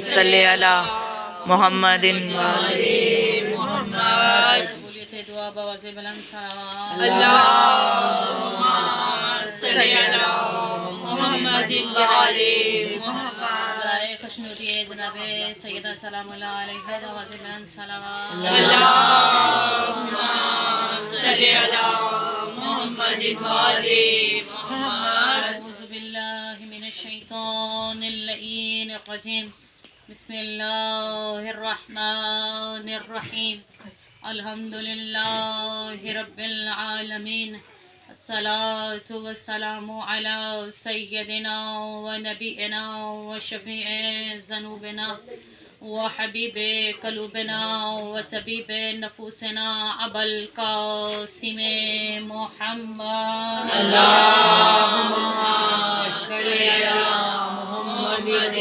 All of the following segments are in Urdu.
صلی علی محمد قبولیت دعا بآواز بلند صلوات اللہم صلی علی محمد برائے خوشنودی جناب سیدہ سلام اللہ علیہ بآواز بلند صلوات اللہم صلی علی محمد اعوذ باللہ من الشیطان اللعین الرجیم بسم اللہ الرحمن الرحیم الحمدللہ رب العالمین الصلاة والسلام علی سیدنا و نبینا و شفیع ذنوبنا و حبیب قلوبنا و طبیب نفوسنا ابا القاسم محمد اللہم صلی علی محمد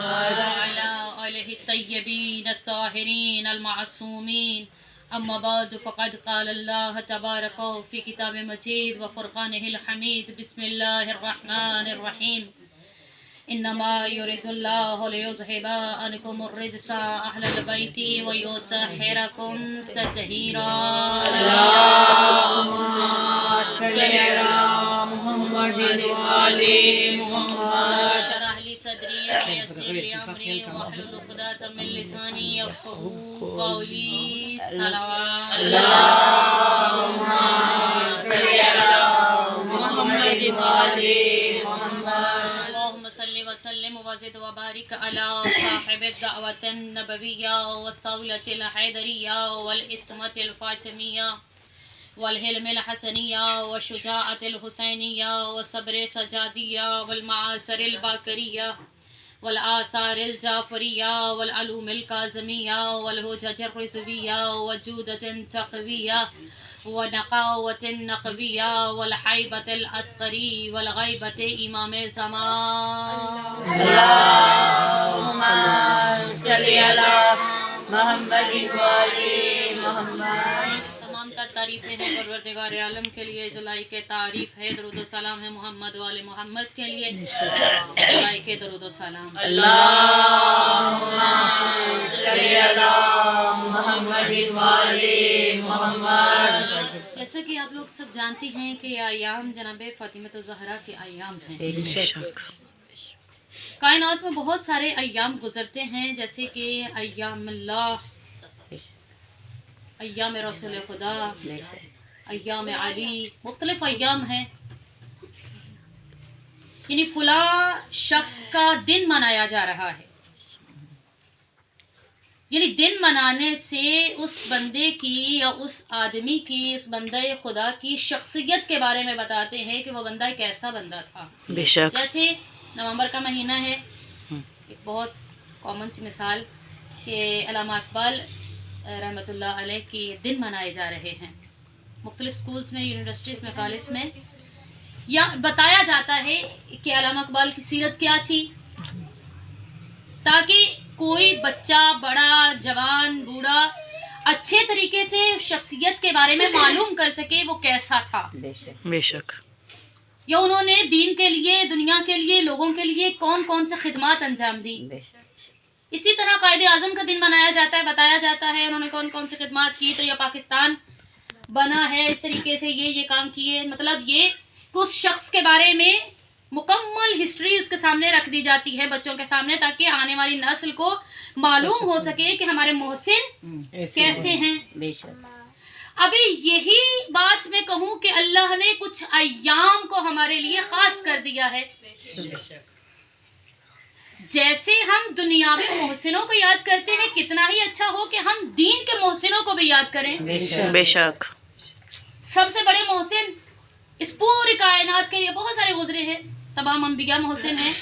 وعلى آله الطيبين الطاهرين المعصومين أما بعد فقد قال الله تبارك في كتاب مجيد وفرقانه الحميد بسم الله الرحمن الرحيم إنما يريد الله ليذهب عنكم الرجس أهل البيت ويطهركم تطهيرا اللہم صلی علی محمد اشرح لي صدري ويسر لي أمري واحلل عقدة من لساني يفقهوا قولي صلوات اللہم صلی علی محمد اللهم صل وسلم وزد وبارك على صاحب الدعوة النبوية والصولة الحيدرية والإسمة الفاطمية والحلم الحسنية والشجاعة الحسينية والصبر السجادية والمعاصر الباكرية والآثار الجعفرية والعلوم الكاظمية والهجج الرزوية وجودة تقوية ونقاوة نقوية والحيبة العسكري والغيبة إمام زمان اللہم صلی علی محمد تمام تر تعریفیں ہیں پروردگار عالم کے لیے، جلائی کے تعریف ہے، درود و سلام ہے محمد والے محمد کے لیے، جلائی کے درود و سلام۔ اللہم صلی علی محمد جیسا کہ آپ لوگ سب جانتی ہیں کہ یہ ایام جناب فاطمہ الزہرا کے ایام ہیں۔ کائنات میں بہت سارے ایام گزرتے ہیں، جیسے کہ ایام اللہ، ایام رسول خدا، ایام علی، مختلف ایام ہیں۔ یعنی فلاں شخص کا دن منایا جا رہا ہے، یعنی دن منانے سے اس بندے کی یا اس آدمی کی، اس بندہ خدا کی شخصیت کے بارے میں بتاتے ہیں کہ وہ بندہ ایک ایسا بندہ تھا۔ بے شک جیسے نومبر کا مہینہ ہے، ایک بہت کامن سی مثال کہ علامہ اقبال رحمۃ اللہ علیہ کی دن منائے جا رہے ہیں مختلف سکولز میں، یونیورسٹیز میں، کالج میں، یا بتایا جاتا ہے کہ علامہ اقبال کی سیرت کیا تھی، تاکہ کوئی بچہ، بڑا، جوان، بوڑھا اچھے طریقے سے شخصیت کے بارے میں معلوم کر سکے وہ کیسا تھا، بے شک یا انہوں نے دین کے لیے، دنیا کے لیے، لوگوں کے لیے کون کون سے خدمات انجام دی۔ اسی طرح قائد اعظم کا دن منایا جاتا ہے، بتایا جاتا ہے انہوں نے کون کون سے خدمات کی، تو یہ پاکستان بنا ہے اس طریقے سے، یہ کام کیے، مطلب یہ اس شخص کے بارے میں مکمل ہسٹری اس کے سامنے رکھ دی جاتی ہے بچوں کے سامنے، تاکہ آنے والی نسل کو معلوم ہو سکے کہ ہمارے محسن کیسے ہیں۔ ابھی یہی بات میں کہوں کہ اللہ نے کچھ ایام کو ہمارے لیے خاص کر دیا ہے۔ جیسے ہم دنیاوی محسنوں کو یاد کرتے ہیں، کتنا ہی اچھا ہو کہ ہم دین کے محسنوں کو بھی یاد کریں۔ بے شک سب سے بڑے محسن اس پوری کائنات کے لیے بہت سارے گزرے ہیں، تمام انبیاء محسن ہیں،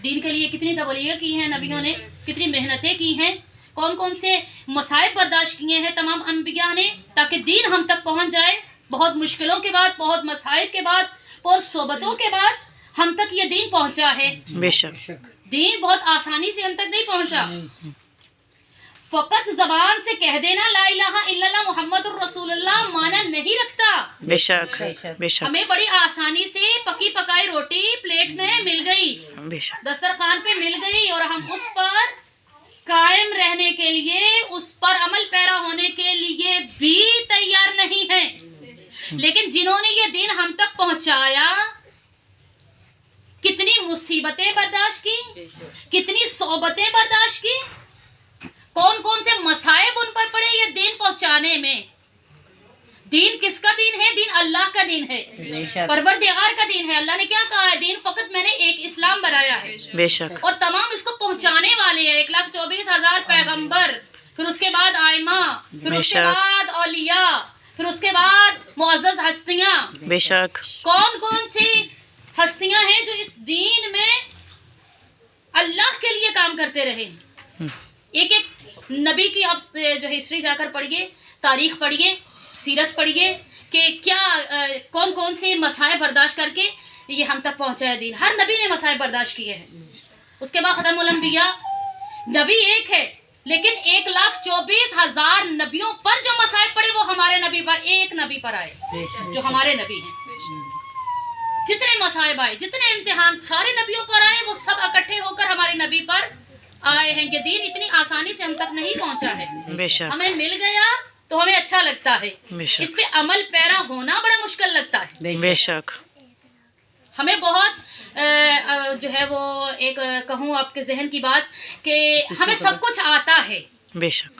دین کے لیے کتنی تبلیغ کی ہیں نبیوں نے، کتنی محنتیں کی ہیں، کون کون سے مصائب برداشت کیے ہیں تمام انبیاء نے، تاکہ دین ہم تک پہنچ جائے۔ بہت مشکلوں کے بعد، بہت مصائب کے بعد، بہت صحبتوں کے بعد ہم تک یہ دین پہنچا ہے۔ بے شک دین بہت آسانی سے ہم تک نہیں پہنچا۔ فقط زبان سے کہہ دینا لا الہ الا اللہ محمد الرسول اللہ معنی نہیں رکھتا۔ بے شک بے شک ہمیں بڑی آسانی سے پکی پکائی روٹی پلیٹ میں مل گئی، بے شک دسترخوان پہ مل گئی اور ہم اس پر قائم رہنے کے لیے، اس پر عمل پیرا ہونے کے لیے بھی تیار نہیں ہیں. لیکن جنہوں نے یہ دین ہم تک پہنچایا، کتنی مصیبتیں برداشت کی، کتنی صحبتیں برداشت کی، کون کون سے مصائب ان پر پڑے یہ دین پہنچانے میں. دین کس کا دین ہے؟ دین اللہ کا دین ہے، پروردگار کا دین ہے. اللہ نے کیا کہا ہے؟ دین فقط میں نے ایک اسلام بنایا ہے، بے شک اور تمام اس کو پہنچانے والے ہیں. 1,24,000 پیغمبر، پھر اس کے بعد آئمہ، پھر اس کے بعد اولیاء، پھر اس کے بعد معزز ہستیاں. بے شک کون کون سی ہستیاں ہیں جو اس دین میں اللہ کے لیے کام کرتے رہے. ایک ایک نبی کی آپ جو ہسٹری جا کر پڑھیے، تاریخ پڑھیے، سیرت پڑھیے کہ کیا کون کون سے مسائل برداشت کر کے یہ ہم تک پہنچا ہے دین. ہر نبی نے مسائل برداشت کیے ہیں. اس کے بعد ختم الانبیاء، نبی ایک ہے لیکن 1,24,000 نبیوں پر جو مسائل پڑے وہ ہمارے نبی پر، ایک نبی پر آئے جو ہمارے نبی ہیں. جتنے مسائب آئے، جتنے امتحان سارے نبیوں پر آئے، وہ سب اکٹھے ہو کر ہمارے نبی پر آئے ہیں. یہ دین اتنی آسانی سے ہم تک نہیں پہنچا ہے. بے شک ہمیں مل گیا تو ہمیں اچھا لگتا ہے، بے شک اس پہ عمل پیرا ہونا بڑا مشکل لگتا ہے. بے شک ہمیں بہت جو ہے وہ ایک کہوں آپ کے ذہن کی بات کہ ہمیں سب کچھ آتا ہے. بے شک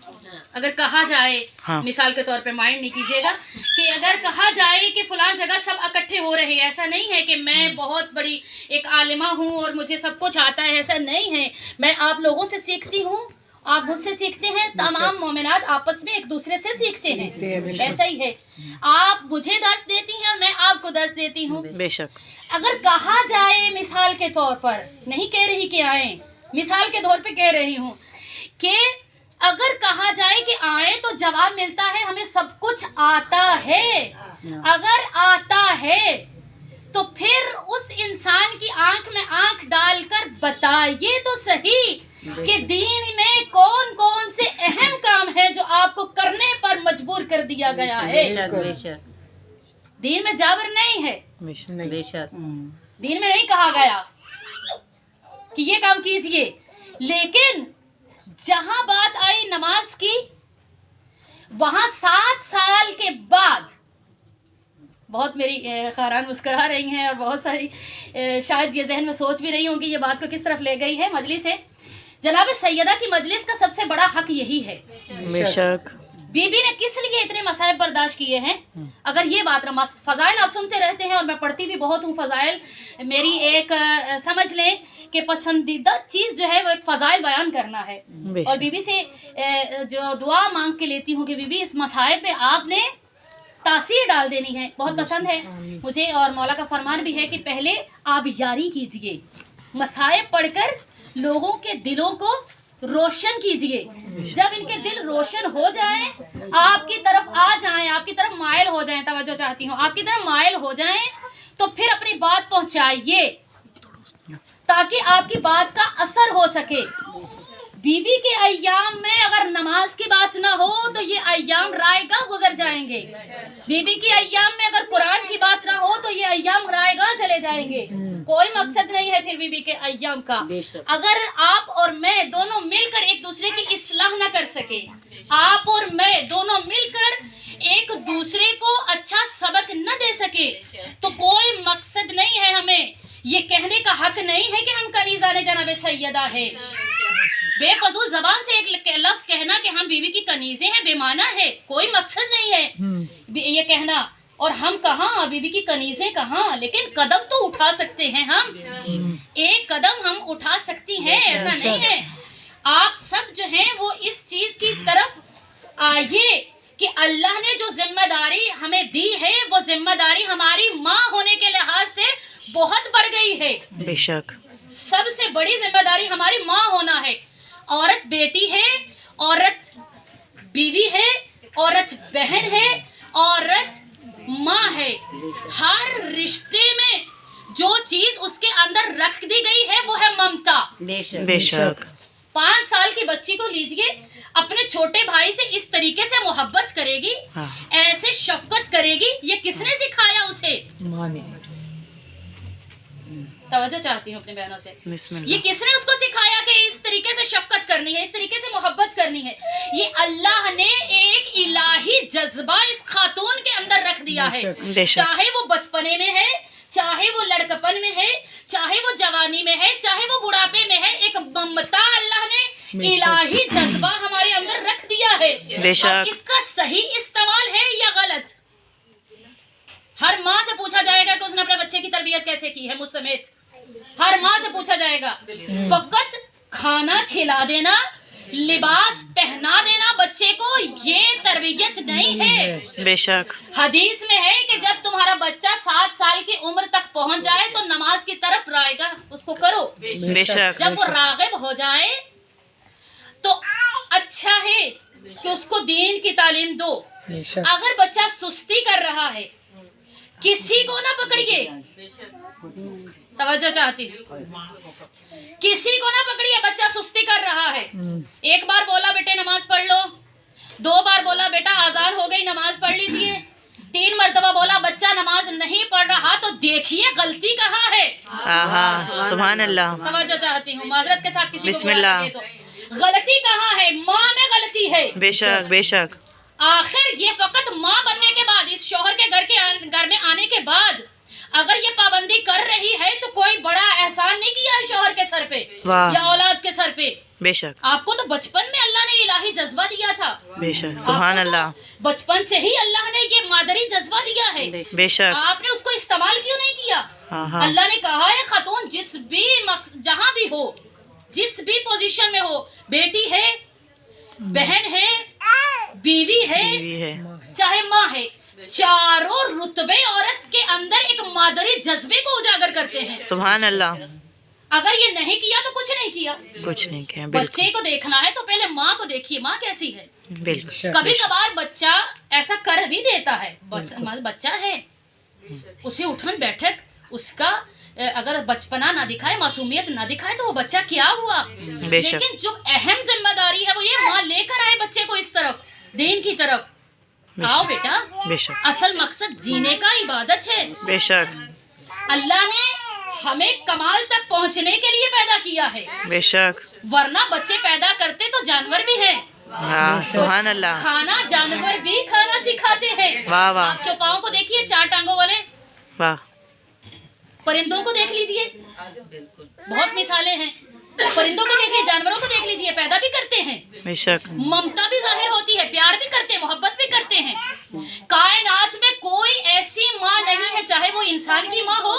اگر کہا جائے، ہاں. مثال کے طور پہ مائنڈ نہیں کیجیے گا، کہ اگر کہا جائے کہ فلان جگہ سب اکٹھے ہو رہے ہیں، ایسا نہیں ہے کہ میں بہت بڑی ایک عالمہ ہوں اور مجھے سب کچھ آتا ہے، ایسا نہیں ہے. میں آپ لوگوں سے سیکھتی ہوں، آپ مجھ سے سیکھتے ہیں، تمام مومنات آپس میں ایک دوسرے سے سیکھتے ہیں. ایسا ہی ہے، آپ مجھے درس دیتی ہیں اور میں آپ کو درس دیتی ہوں. بے شک اگر کہا جائے مثال کے طور پر، نہیں کہہ رہی کہ آئیں، مثال کے طور پہ کہہ رہی ہوں کہ اگر کہا جائے کہ آئیں تو جواب ملتا ہے ہمیں سب کچھ آتا ہے. اگر آتا ہے تو پھر اس انسان کی آنکھ میں آنکھ ڈال کر بتائیے تو صحیح کہ دین میں کون کون سے اہم کام ہیں جو آپ کو کرنے پر مجبور کر دیا گیا ہے. دین میں جبر نہیں ہے، بے شک دین میں نہیں کہا گیا کہ یہ کام کیجئے. لیکن جہاں بات آئی نماز کی، وہاں 7 سال کے بعد، بہت میری خاران مسکرا رہی ہیں اور بہت ساری شاید یہ ذہن میں سوچ بھی رہی ہوں کہ یہ بات کو کس طرف لے گئی ہے مجلس ہے. جناب سیدہ کی مجلس کا سب سے بڑا حق یہی ہے. بے شک بی بی نے کس لیے اتنے مسائل برداشت کیے ہیں؟ اگر یہ بات فضائل آپ سنتے رہتے ہیں اور میں پڑھتی بھی بہت ہوں فضائل، میری ایک سمجھ لیں کہ پسندیدہ چیز جو ہے وہ ایک فضائل بیان کرنا ہے. اور بی بی سے جو دعا مانگ کے لیتی ہوں کہ بی بی اس مسائل پہ آپ نے تاثیر ڈال دینی ہے. بہت پسند ہے مجھے، اور مولا کا فرمان بھی ہے کہ پہلے آپ یاری کیجئے، مسائل پڑھ کر لوگوں کے دلوں کو روشن کیجئے. جب ان کے دل روشن ہو جائیں، آپ کی طرف آ جائیں، آپ کی طرف مائل ہو جائیں، توجہ چاہتی ہوں، آپ کی طرف مائل ہو جائیں تو پھر اپنی بات پہنچائیے تاکہ آپ کی بات کا اثر ہو سکے. بی بی کے ایام میں اگر نماز کی بات نہ ہو تو یہ ایام رائے گاہ گزر جائیں گے. بی بی کے ایام میں اگر قرآن کی بات نہ ہو تو یہ ایام رائے گاہ چلے جائیں گے. کوئی مقصد نہیں ہے پھر بی بی کے ایام کا. اگر آپ اور میں دونوں مل کر ایک دوسرے کی اصلاح نہ کر سکے، آپ اور میں دونوں مل کر ایک دوسرے کو اچھا سبق نہ دے سکے تو کوئی مقصد نہیں ہے. ہمیں یہ کہنے کا حق نہیں ہے کہ ہم کنیزان جناب سیدہ ہیں. بے فضول زبان سے ایک لفظ کہنا کہ ہم بیوی کی کنیزیں ہیں بے معنی ہے. کوئی مقصد نہیں ہے یہ کہنا. اور ہم کہاں بیوی کی کنیزیں کہاں، لیکن قدم تو اٹھا سکتے ہیں. ہم ایک قدم ہم اٹھا سکتی ہیں، ایسا نہیں ہے. آپ سب جو ہیں وہ اس چیز کی طرف آئیے کہ اللہ نے جو ذمہ داری ہمیں دی ہے وہ ذمہ داری ہماری ماں ہونے کے لحاظ سے بہت بڑھ گئی ہے. بے شک سب سے بڑی ذمہ داری ہماری ماں ہونا ہے. عورت بیٹی ہے، عورت بیوی ہے، عورت بہن ہے، عورت ماں ہے. ہر رشتے میں جو چیز اس کے اندر رکھ دی گئی ہے وہ ہے ممتا. بے شک 5 سال کی بچی کو لیجئے، اپنے چھوٹے بھائی سے اس طریقے سے محبت کرے گی، ایسے شفقت کرے گی. یہ کس نے سکھایا اسے؟ توجہ چاہتی ہوں اپنی بہنوں سے. بسم یہ اللہ. کس نے اس کو سکھایا کہ اس طریقے سے شفقت کرنی ہے, اس طریقے سے محبت کرنی ہے؟ یہ اللہ نے ایک الہی جذبہ اس خاتون کے اندر رکھ دیا ہے. بے شک. چاہے وہ بچپنے میں ہے, چاہے وہ لڑکپن میں ہے, چاہے وہ جوانی میں ہے, چاہے وہ بڑھاپے میں ہے, ایک ممتا اللہ نے الہی جذبہ ہمارے اندر رکھ دیا ہے. بے شک. اب اس کا صحیح استعمال ہے یا غلط, ہر ماں سے پوچھا جائے گا کہ اس نے اپنے بچے کی تربیت کیسے کی ہے, مجھ سمیت ہر ماں سے پوچھا جائے گا. فقط کھانا کھلا دینا, لباس پہنا دینا بچے کو, یہ تربیت نہیں ہے. بے شک. حدیث میں ہے کہ جب تمہارا بچہ 7 سال کی عمر تک پہنچ جائے تو نماز کی طرف رائے گا, اس کو کرو. بے شک. جب وہ راغب ہو جائے تو اچھا ہے کہ اس کو دین کی تعلیم دو. اگر بچہ سستی کر رہا ہے, کسی کو نہ پکڑیے, توجہ چاہتی ہوں, کسی کو نہ پکڑیے. بچہ سستی کر رہا ہے, ایک بار بولا بیٹے نماز پڑھ لو, 2 بار بولا بیٹا آزان ہو گئی نماز پڑھ لیجئے, 3 مرتبہ بولا بچہ نماز نہیں پڑھ رہا, تو دیکھیے غلطی کہاں ہے. سبحان اللہ. توجہ چاہتی ہوں, معذرت کے ساتھ کسی کو بسم برا اللہ. لگے تو غلطی کہاں ہے؟ ماں میں غلطی ہے. بے شک. بے شک. آخر یہ فقط ماں بننے کے بعد, اس شوہر کے گھر میں آنے کے بعد اگر یہ پابندی کر رہی ہے تو کوئی بڑا احسان نہیں کیا ہے شوہر کے سر پہ واہ. یا اولاد کے سر پہ. بے شک. آپ کو تو بچپن میں اللہ نے الہی جذبہ دیا تھا. بے شک. سبحان اللہ. بچپن سے ہی اللہ نے یہ مادری جذبہ دیا ہے. بے شک. آپ نے اس کو استعمال کیوں نہیں کیا؟ ہاں. اللہ نے کہا ہے خاتون جس بھی جہاں بھی ہو, جس بھی پوزیشن میں ہو, بیٹی ہے, بہن ہے, بیوی ہے, بیوی ہے. چاہے ماں ہے, چاروں رتبے عورت کے اندر ایک مادری جذبے کو اجاگر کرتے ہیں. سبحان اللہ. اگر یہ نہیں کیا تو کچھ نہیں کیا. کچھ نہیں کیا. بچے کو دیکھنا ہے تو پہلے ماں کو دیکھیے, ماں کیسی ہے. بالکل. کبھی کبھار بچہ ایسا کر بھی دیتا ہے, بچہ ہے, اسے اٹھن بیٹھک اس کا اگر بچپنا نہ دکھائے, معصومیت نہ دکھائے, تو وہ بچہ کیا ہوا. بے شک. لیکن جو اہم ذمہ داری ہے وہ یہ ماں لے کر آئے بچے کو اس طرف, دین کی طرف. آؤ بیٹا, بے شک. اصل مقصد جینے کا عبادت ہے. بے شک. اللہ نے ہمیں کمال تک پہنچنے کے لیے پیدا کیا ہے, بے شک. ورنہ بچے پیدا کرتے تو جانور بھی ہیں. سبحان اللہ. کھانا جانور بھی کھانا سکھاتے ہیں. واہ واہ. آپ چوپاؤں کو دیکھیے, 4 ٹانگوں والے, واہ. پرندوں کو دیکھ لیجئے, بہت مثالیں ہیں. پرندوں کو دیکھیے, جانوروں کو دیکھ لیجئے, پیدا بھی کرتے ہیں. بے شک. ممتا بھی ظاہر ہوتی ہے, پیار بھی کرتے ہیں, محبت بھی کرتے ہیں. کائنات میں کوئی ایسی ماں نہیں ہے, چاہے وہ انسان کی ماں ہو,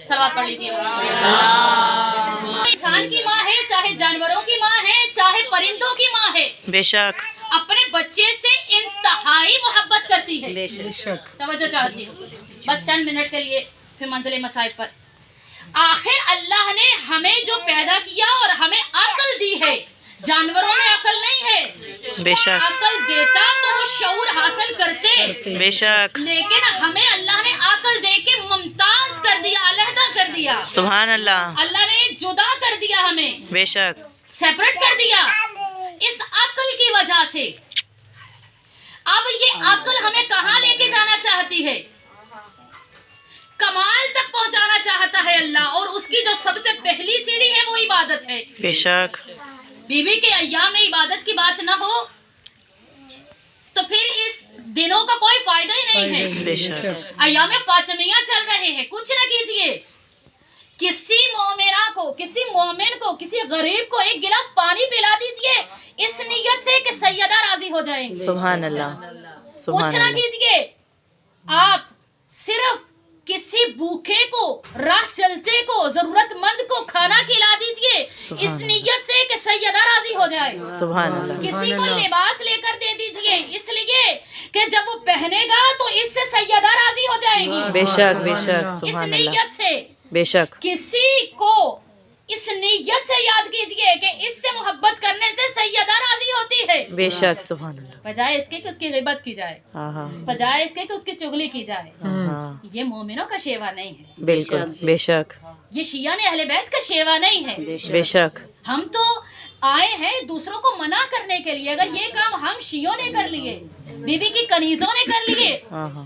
صلوات پڑھ لیجئے, انسان کی ماں ہے, چاہے جانوروں کی ماں ہے, چاہے پرندوں کی ماں ہے, بے شک. اپنے بچے سے انتہائی محبت کرتی ہے. بے شک. توجہ چاہتی ہوں بس چند منٹ کے لیے, پھر منزل مصائب پر. آخر اللہ نے ہمیں جو پیدا کیا اور ہمیں عقل دی ہے, جانوروں میں عقل نہیں ہے. بے شک. عقل دیتا تو وہ شعور حاصل کرتے, بے شک. لیکن ہمیں اللہ نے عقل دے کے ممتاز کر دیا, علیحدہ کر دیا. سبحان اللہ. اللہ نے جدا کر دیا, ہمیں بے شک. سیپریٹ کر دیا اس عقل کی وجہ سے. اب یہ عقل ہمیں کہاں لے کے جانا چاہتی ہے؟ کمال تک پہنچانا چاہتا ہے اللہ, اور اس کی جو سب سے پہلی سیڑھی ہے وہ عبادت ہے. بے شک. بیوی کے ایام میں عبادت کی بات نہ ہو تو پھر اس دنوں کا کوئی فائدہ ہی نہیں ہے. بے شک. ایام فاطمیہ چل رہے ہیں, کچھ نہ کیجئے. کسی مومنہ کو, کسی مومن کو, کسی غریب کو 1 گلاس پانی پلا دیجئے, اس نیت سے کہ سیدہ راضی ہو جائیں گے. سبحان اللہ. کچھ سبحان نہ اللہ. کیجئے, آپ صرف کسی بھوکے کو, راہ چلتے کو, ضرورت مند کو کھانا کھلا دیجئے, اس نیت سے کہ سیدہ راضی ہو جائے. سبحان اللہ. کسی کو لباس لے کر دے دیجئے, اس لیے کہ جب وہ پہنے گا تو اس سے سیدہ راضی ہو جائے گی. بے شک. بے شک. اس سبحان اللہ. نیت سے. بے شک. کسی کو اس نیت سے یاد کیجئے کہ اس سے محبت کرنے سے سیدہ راضی ہوتی ہے, بے شک. سبحان اللہ. بجائے اس کے کہ اس کی غیبت کی جائے, ہاں. بجائے اس کے کہ اس کی چغلی کی جائے. ہاں. یہ مومنوں کا شیوا نہیں ہے, بالکل. بے شک. یہ شیعان اہل بیت کا شیوا نہیں ہے. بے شک. ہم تو آئے ہیں دوسروں کو منع کرنے کے لیے. اگر یہ کام ہم شیعوں نے کر لیے, بی بی کی کنیزوں نے کر لیے, ہاں.